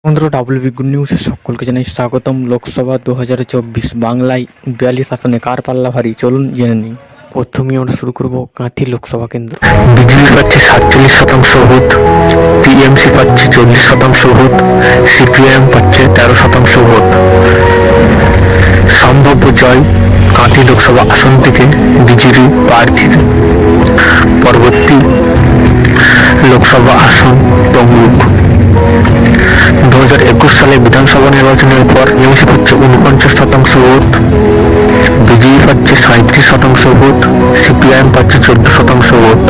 বন্ধুরা WB good নিউজে সকলকে জানাই স্বাগতম। লোকসভা 2024 বাংলায় 42 আসনে কার পাল্লা ভারী, চলুন জেনে নিই। প্রথমেই আমরা শুরু করব কাঁথি লোকসভা কেন্দ্র। বিজেপি পাচ্ছে 47% ভোট, টিএমসি পাচ্ছে 40% ভোট, সিপিআইএম পাচ্ছে 13% ভোট। সম্ভাব্য জয় কাঁথি লোকসভা আসন থেকে বিজেপি প্রার্থীর। পরবর্তী লোকসভা আসন তমলুক। 2021 সালে বিধানসভা নির্বাচনের পর টিএমসি পাচ্ছে 49% ভোট, বিজেপি পাচ্ছে 37% ভোট, সিপিআইএম পাচ্ছে 14% ভোট।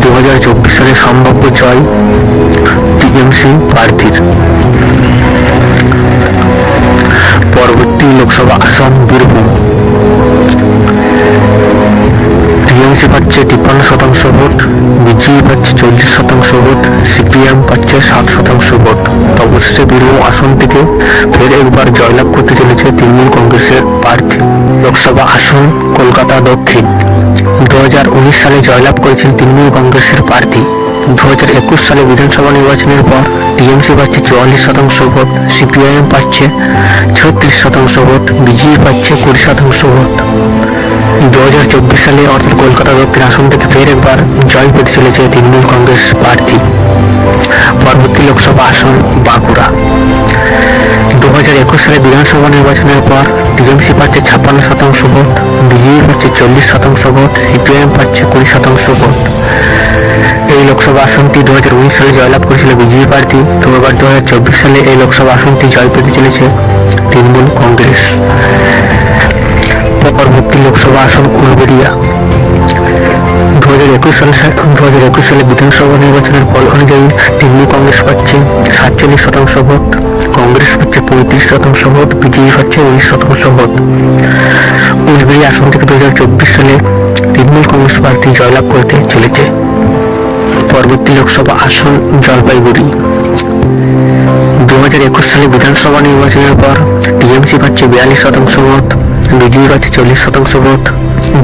2024 সালে সম্ভাব্য জয় টিএমসি প্রার্থীর। পরবর্তী লোকসভা আসন বীরভূম। টিএমসি পাচ্ছে 53% ভোট, বিজেপি পাচ্ছে 40% ভোট, সিপিএম পাচ্ছে 7% ভোট। অবশেষে বীরভূম আসন থেকে ফের একবার জয়লাভ করতে চলেছে তৃণমূল কংগ্রেসের প্রার্থী। লোকসভা আসন কলকাতা দক্ষিণ। 2019 সালে জয়লাভ করেছিল তৃণমূল কংগ্রেসের প্রার্থী। 2021 সালে বিধানসভা নির্বাচনের পর টিএমসি পাচ্ছে 44% ভোট, সিপিআইএম পাচ্ছে 36% ভোট, বিজেপি পাচ্ছে 20% ভোট। 2024 সালে অর্থাৎ কলকাতা দক্ষিণ আসন থেকে ফের একবার জয় পেতে চলেছে তৃণমূল কংগ্রেস প্রার্থী। পরবর্তী লোকসভা আসন বাঁকুড়া। 2021 সালে বিধানসভা নির্বাচনের পর টিএমসি পাচ্ছে 56% ভোট, বিজেপি পাচ্ছে 40% ভোট, সিপিআইএম পাচ্ছে 20% ভোট। এই লোকসভা আসনটি 2019 সালে জয়লাভ করেছিল বিজেপি প্রার্থী। তো এবার 2024 সালে এই লোকসভা আসনটি জয় পেতে চলেছে তৃণমূল কংগ্রেস। পরবর্তী লোকসভা আসন উলবেড়িয়া। 2021 সালে বিধানসভা নির্বাচনের ফল অনুযায়ী তৃণমূল কংগ্রেস পাচ্ছে 47% ভোট, কংগ্রেস পাচ্ছে 35% ভোট, বিজেপি পাচ্ছে 19% ভোট। উলবেড়িয়া আসন থেকে 2024 সালে তৃণমূল কংগ্রেস প্রার্থী জয়লাভ করতে চলেছে। পরবর্তী লোকসভা আসন জলপাইগুড়ি। 2021 সালে বিধানসভা নির্বাচনের পর টিএমসি পাচ্ছে 42% ভোট, বিজেপি পাচ্ছে 40% ভোট,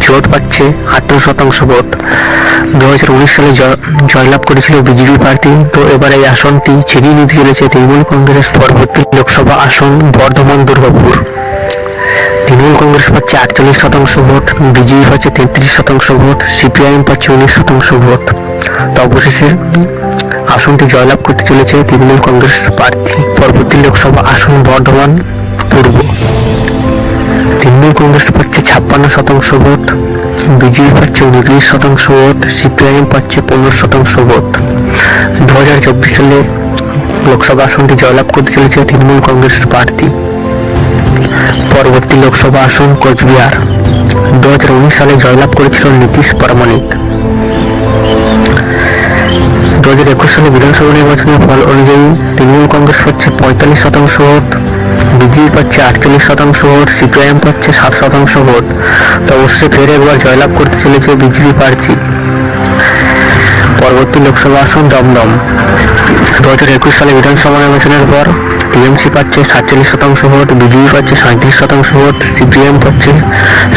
জোট পাচ্ছে 18% ভোট। 2019 সালে জয়লাভ করেছিল বিজেপি প্রার্থী। তো এবার এই আসনটি ছিনিয়ে নিতে চলেছে তৃণমূল কংগ্রেস। পরবর্তী লোকসভা আসন বর্ধমান দুর্গাপুর। তৃণমূল কংগ্রেস পাচ্ছে 48% ভোট, বিজেপি পাচ্ছে 33% ভোট, সিপিআইএম পাচ্ছে 19% ভোট। তো অবশেষে আসনটি জয়লাভ করতে চলেছে তৃণমূল কংগ্রেস প্রার্থী। পরবর্তী লোকসভা আসন বর্ধমান পূর্ব। তৃণমূল কংগ্রেস পাচ্ছে 56% ভোট, বিজেপি পাচ্ছে 29% ভোট, সিপিআইএম পাচ্ছে 15% ভোট। 2024 সালে লোকসভা আসনটি জয়লাভ করতে চলেছে তৃণমূল কংগ্রেসের প্রার্থী। পরবর্তী লোকসভা আসন কোচবিহার। 2019 সালে জয়লাভ করেছিল নীতিশ প্রামাণিক। 2021 সালে বিধানসভা নির্বাচনের ফল অনুযায়ী তৃণমূল কংগ্রেস পাচ্ছে 45% ভোট, বিজেপি পাচ্ছে 48% ভোট, সিপিআইএম পাচ্ছে 7% ভোট। তো অবশ্যই ফের একবার জয়লাভ করতে চলেছে বিজেপি প্রার্থী। পরবর্তী লোকসভা আসন দমদম। 2021 সালে বিধানসভা নির্বাচনের পর টিএমসি পাচ্ছে 47% ভোট, বিজেপি পাচ্ছে 37% ভোট, সিপিএম পাচ্ছে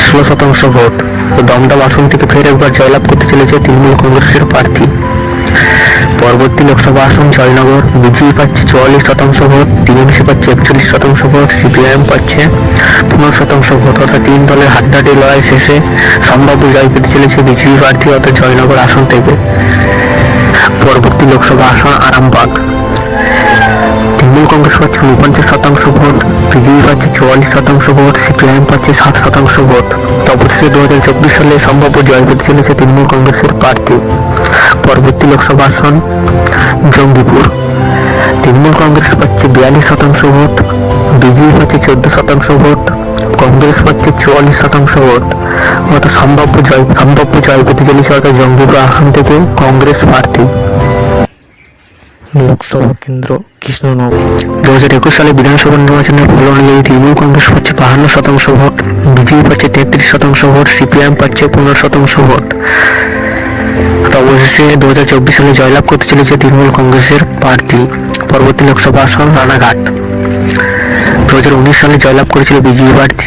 16% ভোট। তো দমদম আসন থেকে ফের একবার জয়লাভ করতে চলেছে তৃণমূল কংগ্রেসের প্রার্থী। পরবর্তী লোকসভা আসন জয়নগর। বিজেপি পাচ্ছে 44% ভোট, টিএমসি পাচ্ছে 41% ভোট, সিপিআইএম পাচ্ছে 15% ভোট। অর্থাৎ তিন দলের হাড্ডাহাড্ডি লড়াই শেষে সম্ভাব্য জয় পেতে চলেছে বিজেপি প্রার্থী অর্থাৎ জয়নগর আসন থেকে। পরবর্তী লোকসভা আসন আরামবাগ। তৃণমূল কংগ্রেস পাচ্ছে 49% ভোট, বিজেপি পাচ্ছে 44% ভোট, সিপিআইএম পাচ্ছে 7% ভোট। তো অবশেষে 2024 সালে সম্ভাব্য জয় পেতে চলেছে তৃণমূল কংগ্রেসের প্রার্থী। পরবর্তী লোকসভা আসন জঙ্গিপুর। তৃণমূল কংগ্রেস পাচ্ছে 42% ভোট, বিজেপি পাচ্ছে 14% ভোট, কংগ্রেস পাচ্ছে 44% ভোট। অর্থাৎ সম্ভাব্য জয় পেতে চলেছে অর্থাৎ জঙ্গিপুর আসন থেকে কংগ্রেস প্রার্থী। লোকসভা কেন্দ্র কৃষ্ণনগর। 2021 সালে বিধানসভা নির্বাচনের ফল অনুযায়ী তৃণমূল কংগ্রেস পাচ্ছে 52% ভোট, বিজেপি পাচ্ছে 33% ভোট, সিপিআইএম পাচ্ছে 15% ভোট। অবশেষে 2024 সালে জয়লাভ করতে চলেছে তৃণমূল কংগ্রেসের প্রার্থী। পরবর্তী লোকসভা আসন রানাঘাট। 2019 সালে জয়লাভ করেছিল বিজেপি প্রার্থী।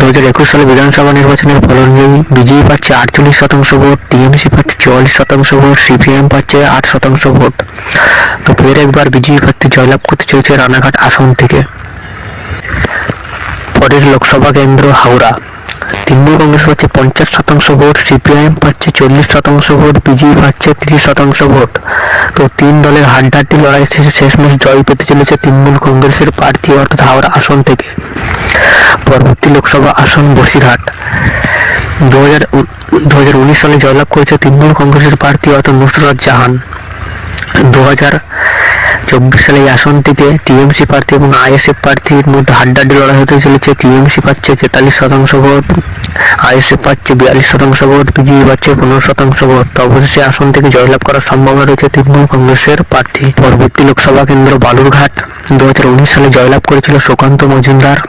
2021 সালে বিধানসভা নির্বাচনের ফল অনুযায়ী বিজেপি পাচ্ছে 48% ভোট, টিএমসি পাচ্ছে 44% ভোট, সিপিএম পাচ্ছে 8% ভোট। তো ফের একবার বিজেপি প্রার্থী জয়লাভ করতে চলেছে রানাঘাট আসন থেকে। পরের লোকসভা কেন্দ্র হাওড়া। তৃণমূল কংগ্রেস পাচ্ছে 50% ভোট, সিপিআইএম পাচ্ছে 40% ভোট, বিজেপি পাচ্ছে 30% ভোট। তো তিন দলের হাড্ডাহাড্ডি লড়াই শেষে শেষমেশ জয় পেতে চলেছে তৃণমূল কংগ্রেসের প্রার্থী অর্থাৎ হাওড়া আসন থেকে। পরবর্তী লোকসভা আসন বসিরহাট। 2019 সালে জয়লাভ করেছে তৃণমূল কংগ্রেসের প্রার্থী অর্থাৎ নুসরাত জাহান। 2024 সালে এই আসন থেকে টিএমসি প্রার্থী এবং আইএসএফ প্রার্থীর মধ্যে হাড্ডাহাড্ডি লড়াই হতে চলেছে। টিএমসি পাচ্ছে 43% ভোট, আইএসএফ পাচ্ছে 42% ভোট, বিজেপি পাচ্ছে 15% ভোট। তো অবশেষে আসন থেকে জয়লাভ করার সম্ভাবনা রয়েছে তৃণমূল কংগ্রেসের প্রার্থী। পরবর্তী লোকসভা কেন্দ্র বালুরঘাট। 2019 সালে জয়লাভ করেছিল সুকান্ত মজুমদার।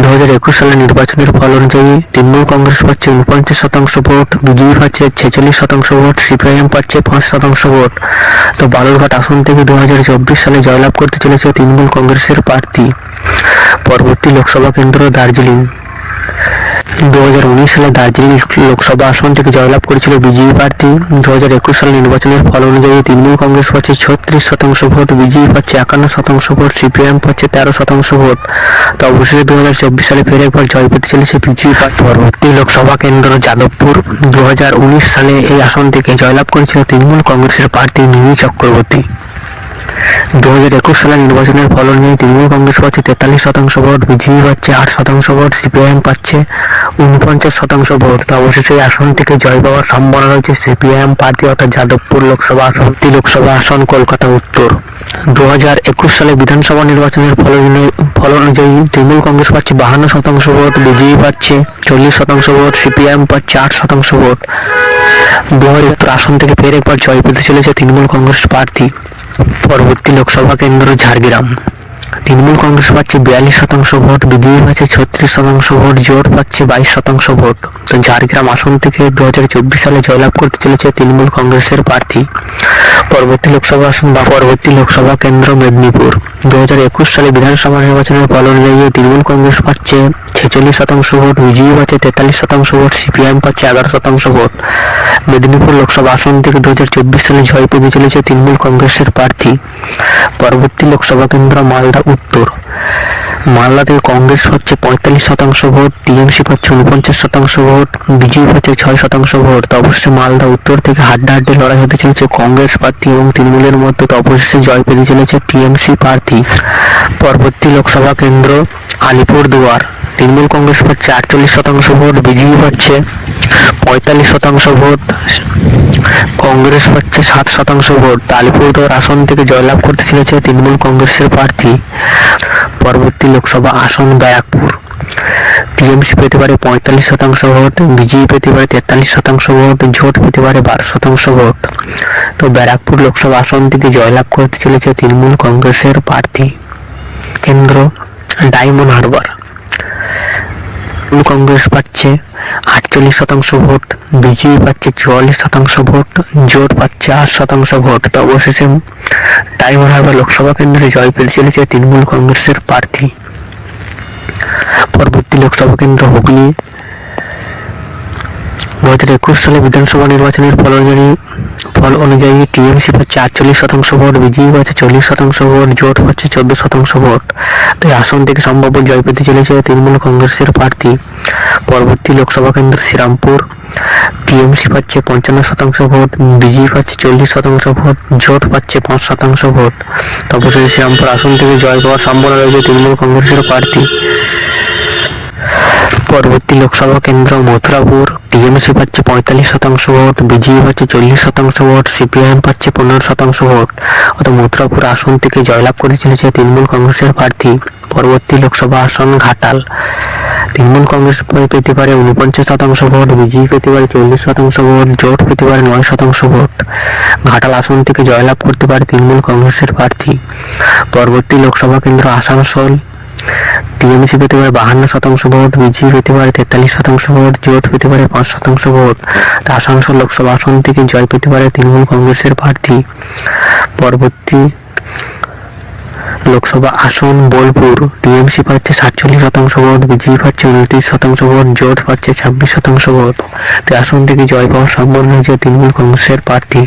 2021 সালের নির্বাচনের ফল অনুযায়ী তৃণমূল কংগ্রেস পাচ্ছে 49% ভোট, বিজেপি পাচ্ছে 46% ভোট, সিপিআইএম পাচ্ছে 5% ভোট। তো বালুরঘাট আসন থেকে 2024 সালে জয়লাভ করতে চলেছে তৃণমূল কংগ্রেসের প্রার্থী। পরবর্তী লোকসভা কেন্দ্র দার্জিলিং। 2019 সালে দার্জিলিং লোকসভা আসন থেকে জয়লাভ করেছিল বিজেপি প্রার্থী। 2021 সালের নির্বাচনের ফল অনুযায়ী তৃণমূল কংগ্রেস পাচ্ছে 36% ভোট, বিজেপি পাচ্ছে 51% ভোট, সিপিআইএম পাচ্ছে 13% ভোট। তো অবশেষে 2024 সালে ফের একবার জয় পেতে চলেছে বিজেপি প্রার্থী। পরবর্তী লোকসভা কেন্দ্র যাদবপুর। 2019 সালে এই আসন থেকে জয়লাভ করেছিল তৃণমূল কংগ্রেসের প্রার্থী মিমি চক্রবর্তী। 2021 সালের নির্বাচনের ফল অনুযায়ী তৃণমূল কংগ্রেস পাচ্ছে 43% ভোট, বিজেপি পাচ্ছে 8% ভোট, সিপিআইএম পাচ্ছে 49% ভোট। তো অবশেষে এই আসন থেকে জয় পাওয়ার সম্ভাবনা রয়েছে সিপিআইএম প্রার্থী অর্থাৎ যাদবপুর লোকসভা আসন। লোকসভা আসন কলকাতা উত্তর। 2021 সালে বিধানসভা নির্বাচনের ফল অনুযায়ী তৃণমূল কংগ্রেস পাচ্ছে 52% ভোট, বিজেপি পাচ্ছে 40% ভোট, সিপিআইএম পাচ্ছে 8% ভোট। 2000 আসন থেকে ফের একবার জয় পেতে চলেছে তৃণমূল কংগ্রেস প্রার্থী। পরবর্তী লোকসভা কেন্দ্র ঝাড়গ্রাম। তৃণমূল কংগ্রেস পাচ্ছে 42% ভোট, বিজেপি পাচ্ছে 36% ভোট, জোট পাচ্ছে 22% ভোট। তো ঝাড়গ্রাম আসন থেকে 2024 সালে জয়লাভ করতে চলেছে তৃণমূল কংগ্রেসের প্রার্থী। পরবর্তী লোকসভা আসন বা পরবর্তী লোকসভা কেন্দ্র মেদিনীপুর। 2021 সালে বিধানসভা নির্বাচনের ফল অনুযায়ী তৃণমূল কংগ্রেস পাচ্ছে 46% ভোট, বিজেপি পাচ্ছে 43% ভোট, সিপিআইএম পাচ্ছে 11% ভোট। মেদিনীপুর লোকসভা আসন থেকে 2024 সালে জয় পেতে চলেছে তৃণমূল কংগ্রেসের প্রার্থী। পরবর্তী লোকসভা কেন্দ্র মালদা উত্তর। মালদা থেকে কংগ্রেস পাচ্ছে 45% ভোট, টিএমসি পাচ্ছে 49% ভোট, বিজেপি পাচ্ছে 6% ভোট। তো অবশ্যই মালদা উত্তর থেকে হাড্ডাহাড্ডি লড়াই হতে চলেছে কংগ্রেস প্রার্থী এবং তৃণমূলের মধ্যে। তো অবশেষে জয় পেতে চলেছে টিএমসি প্রার্থী। পরবর্তী লোকসভা কেন্দ্র আলিপুরদুয়ার। তৃণমূল কংগ্রেস পাচ্ছে 48% ভোট, বিজেপি পাচ্ছে 45% ভোট, কংগ্রেস পাচ্ছে 7% ভোট। আলিপুরদুয়ার আসন থেকে জয়লাভ করতে চলেছে তৃণমূল কংগ্রেসের প্রার্থী। পরবর্তী লোকসভা আসন ব্যারাকপুর। টিএমসি পেতে পারে 45% ভোট, বিজেপি পেতে পারে 43% ভোট, জোট পেতে পারে 12% ভোট। তো ব্যারাকপুর লোকসভা আসন থেকে জয়লাভ করতে চলেছে তৃণমূল কংগ্রেসের প্রার্থী। কেন্দ্র ডায়মন্ড হারবার। কংগ্রেস পাচ্ছে 48% ভোট, বিজেপি পাচ্ছে 44% ভোট, জোট পাচ্ছে 8% ভোট। তো অবশেষে ডায়মন্ড হারবার লোকসভা কেন্দ্রে জয় পেতে চলেছে তৃণমূল কংগ্রেসের প্রার্থী। পরবর্তী লোকসভা কেন্দ্র হুগলি। 2021 সালে বিধানসভা নির্বাচনের ফল অনুযায়ী টিএমসি পাচ্ছে 48% ভোট, বিজেপি পাচ্ছে 40% ভোট, জোট পাচ্ছে 14% ভোট। তো এই আসন থেকে সম্ভাব্য জয় পেতে চলেছে তৃণমূল কংগ্রেসের প্রার্থী। পরবর্তী লোকসভা কেন্দ্র শ্রীরামপুর। টিএমসি পাচ্ছে 55% ভোট, বিজেপি পাচ্ছে 40% ভোট, জোট পাচ্ছে 5% ভোট। তো অবশ্যই শ্রীরামপুর আসন থেকে জয় পাওয়ার সম্ভাবনা রয়েছে তৃণমূল কংগ্রেসের প্রার্থী। পরবর্তী লোকসভা কেন্দ্র মথুরাপুর। টিএমসি পাচ্ছে 45% ভোট, বিজেপি পাচ্ছে 40% ভোট, সিপিআইএম পাচ্ছে 15% ভোট। অর্থাৎ মথুরাপুর আসন থেকে জয়লাভ করে চলেছে তৃণমূল কংগ্রেসের প্রার্থী। পরবর্তী লোকসভা আসন ঘাটাল। তৃণমূল কংগ্রেস পেতে পারে 49% ভোট, বিজেপি পেতে পারে 40% ভোট, জোট পেতে পারে 9% ভোট। ঘাটাল আসন থেকে জয়লাভ করতে পারে তৃণমূল কংগ্রেসের প্রার্থী। পরবর্তী লোকসভা কেন্দ্র আসানসোল। টিএমসি পেতে পারে 52% ভোট, বিজেপি পেতে পারে 43% ভোট, জোট পেতে পারে 5% ভোট। আসানসোল লোকসভা আসন থেকে জয় পেতে পারে তৃণমূল কংগ্রেসের প্রার্থী। পরবর্তী লোকসভা আসন বোলপুর। টিএমসি পাচ্ছে 47% ভোট, বিজেপি পাচ্ছে 29% ভোট, জোট পাচ্ছে 26% ভোট। আসন থেকে জয় পাওয়ার সম্ভাবনা রয়েছে তৃণমূল কংগ্রেসের প্রার্থী।